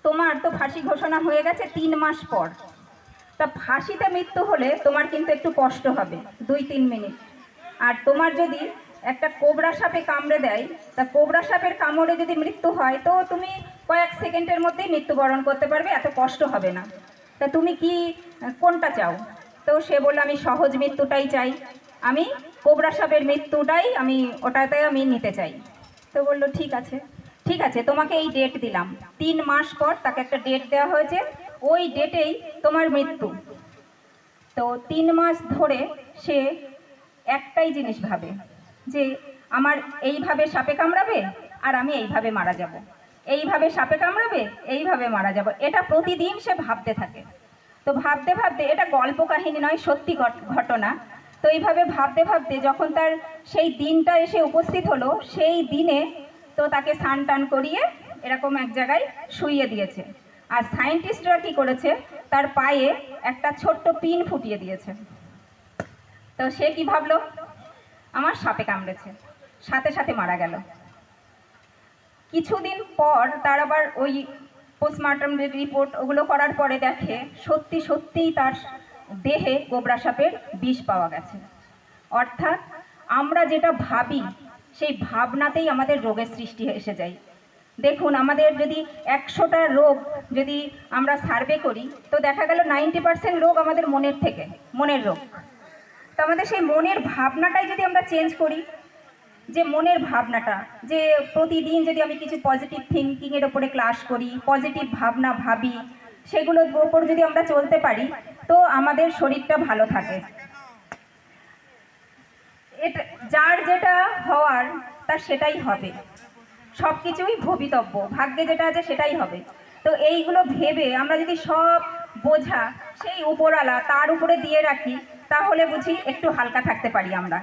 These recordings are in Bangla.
তোমার তো ফাঁসি ঘোষণা হয়ে গেছে 3 মাস পর। তা ফাঁসিতে মৃত্যু হলে তোমার কিন্তু একটু কষ্ট হবে 2-3 মিনিট। আর তোমার যদি একটা কোবরা সাপে কামড়ে দেয়, তা কোবরা সাপের কামড়ে যদি মৃত্যু হয় তো তুমি কয়েক সেকেন্ডের মধ্যেই মৃত্যুবরণ করতে পারবে, এত কষ্ট হবে না। তা তুমি কি কোনটা চাও? তো সে বলল আমি সহজ মৃত্যুটাই চাই, আমি কোবরা সাপের মৃত্যুটাই ওটাতে আমি নিতে চাই। তো বললো ঠিক আছে, ঠিক আছে, তোমাকে এই ডেট দিলাম। 3 মাস পর তাকে একটা ডেট দেওয়া হয়েছে, ওই ডেটেই তোমার মৃত্যু। তো 3 মাস ধরে সে একটাই জিনিস ভাবে যে আমার এইভাবে সাপে কামড়াবে আর আমি এইভাবে মারা যাব, এইভাবে সাপে কামড়াবে, এইভাবে মারা যাব, এটা প্রতিদিন সে ভাবতে থাকে। তো ভাবতে ভাবতে, এটা গল্প কাহিনী নয়, সত্যি ঘটনা। তো এইভাবে ভাবতে ভাবতে যখন তার সেই দিনটা এসে উপস্থিত হলো, সেই দিনে তো তাকে স্নান টান করিয়ে এরকম এক জায়গায় শুইয়ে দিয়েছে। আর সায়েন্টিস্টরা কি করেছে, তার পায়ে একটা ছোট্ট পিন ফুটিয়ে দিয়েছে। তো সে কি ভাবলো, আমার সাপে কামড়েছে, সাথে সাথে মারা গেল। কিছুদিন পর তার আবার ওই পোস্টমর্টম রিপোর্ট ওগুলো করার পরে দেখে সত্যি সত্যিই তার দেহে কোবরা সাপের বিষ পাওয়া গেছে। অর্থাৎ আমরা যেটা ভাবি সেই ভাবনাতেই আমাদের রোগের সৃষ্টি এসে যায়। দেখুন, আমাদের যদি 100টা রোগ যদি আমরা সার্ভে করি, তো দেখা গেল 90% রোগ আমাদের মনের রোগ। তো আমাদের সেই মনের ভাবনাটাই যদি আমরা চেঞ্জ করি, যে মনের ভাবনাটা, যে প্রতিদিন যদি আমি কিছু পজিটিভ থিঙ্কিংয়ের ওপরে ক্লাস করি, পজিটিভ ভাবনা ভাবি, সেগুলোর ওপর যদি আমরা চলতে পারি, তো আমাদের শরীরটা ভালো থাকে। এটা যার যেটা হওয়ার তার সেটাই হবে, সব কিছুই ভবিতব্য, ভাগ্যে যেটা আছে সেটাই হবে। তো এইগুলো ভেবে আমরা যদি সব বোঝা সেই উপরওয়ালা তার উপরে দিয়ে রাখি, তাহলে বুঝি একটু হালকা থাকতে পারি আমরা।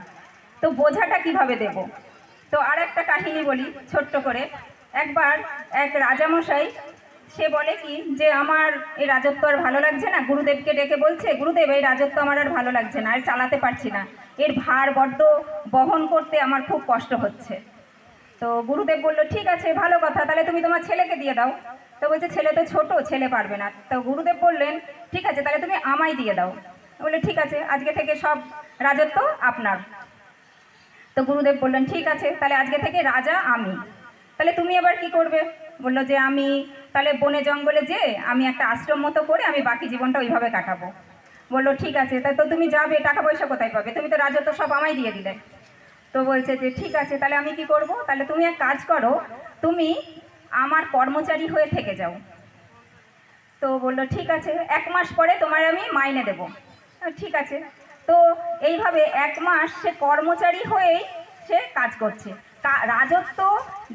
তো বোঝাটা কিভাবে দেব? তো আর একটা কাহিনী বলি ছোট্ট করে। একবার এক রাজামশাই, সে বলে কি যে আমার এই রাজত্ব আর ভালো লাগছে না, গুরুদেবকে ডেকে বলছে, গুরুদেব এই রাজত্ব আমার আর ভালো লাগছে না, আর চালাতে পারছি না, এর ভার বড্ড বহন করতে আমার খুব কষ্ট হচ্ছে। তো গুরুদেব বললো ঠিক আছে, ভালো কথা, তাহলে তুমি তোমার ছেলেকে দিয়ে দাও। তো বলছে ছেলে তো ছোট, ছেলে পারবে না। তো গুরুদেব বললেন ঠিক আছে, তাহলে তুমি আমায় দিয়ে দাও। বললে ঠিক আছে, আজকে থেকে সব রাজত্ব আপনার। তো গুরুদেব বললেন ঠিক আছে, তাহলে আজকে থেকে রাজা আমি, তাহলে তুমি এবার কি করবে? বললো যে আমি তাহলে বনে জঙ্গলে যে আমি একটা আশ্রম মতো করে আমি বাকি জীবনটা ওইভাবে কাটাবো। বললো ঠিক আছে, তা তো তুমি যাবে, টাকা পয়সা কোথায় পাবে? তুমি তো রাজত্ব সব আমায় দিয়ে দিলে। তো বলছে যে ঠিক আছে, তাহলে আমি কি করব? তাহলে তুমি এক কাজ করো, তুমি আমার কর্মচারী হয়ে থেকে যাও। তো বললো ঠিক আছে, 1 মাস পরে তোমার আমি মাইনে দেব। ঠিক আছে। তো এইভাবে 1 মাস সে কর্মচারী হয়েই সে কাজ করছে। রাজত্ব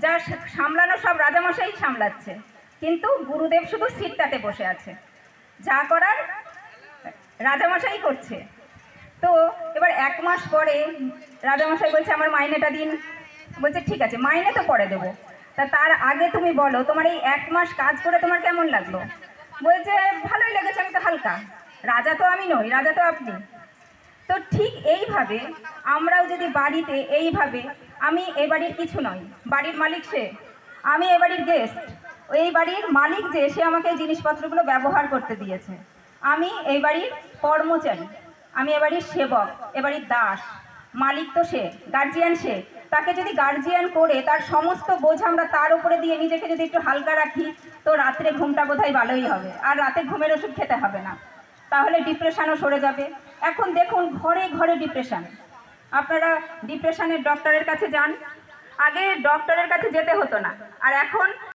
যা সামলানো সব রাজামশাই সামলাচ্ছে, কিন্তু গুরুদেব শুধু সিটটাতে বসে আছে, যা করার রাজামশাই করছে। তো এবার 1 মাস পরে রাজামশাই বলছে আমার মাইনেটা দিন। বলছে ঠিক আছে, মাইনে তো পরে দেবো, তা তার আগে তুমি বলো তোমার এই 1 মাস কাজ করে তোমার কেমন লাগলো? বলছে ভালোই লেগেছে, আমি তো হালকা, রাজা তো আমি নই, রাজা তো আপনি। তো ঠিক এইভাবে আমরাও যদি বাড়িতে এইভাবে, আমি এ বাড়ির কিছু নই, বাড়ির মালিক সে, আমি এ বাড়ির গেস্ট, এই বাড়ির মালিক যে সে আমাকে এই জিনিসপত্রগুলো ব্যবহার করতে দিয়েছে, আমি এই বাড়ির কর্মচারী, আমি এ বাড়ির সেবক, এ বাড়ির দাস, মালিক তো সে, গার্জিয়ান সে। তাকে যদি গার্জিয়ান করে তার সমস্ত বোঝা আমরা তার উপরে দিয়ে নিজেকে যদি একটু হালকা রাখি, তো রাত্রে ঘুমটা বোধহয় ভালোই হবে, আর রাতে ঘুমের ওষুধ খেতে হবে না, তাহলে ডিপ্রেশনও সরে যাবে। এখন দেখুন ঘরে ঘরে ডিপ্রেশন, আপনারা ডিপ্রেশনের ডক্টরের কাছে যান, আগে ডক্টরের কাছে যেতে হতো না, আর এখন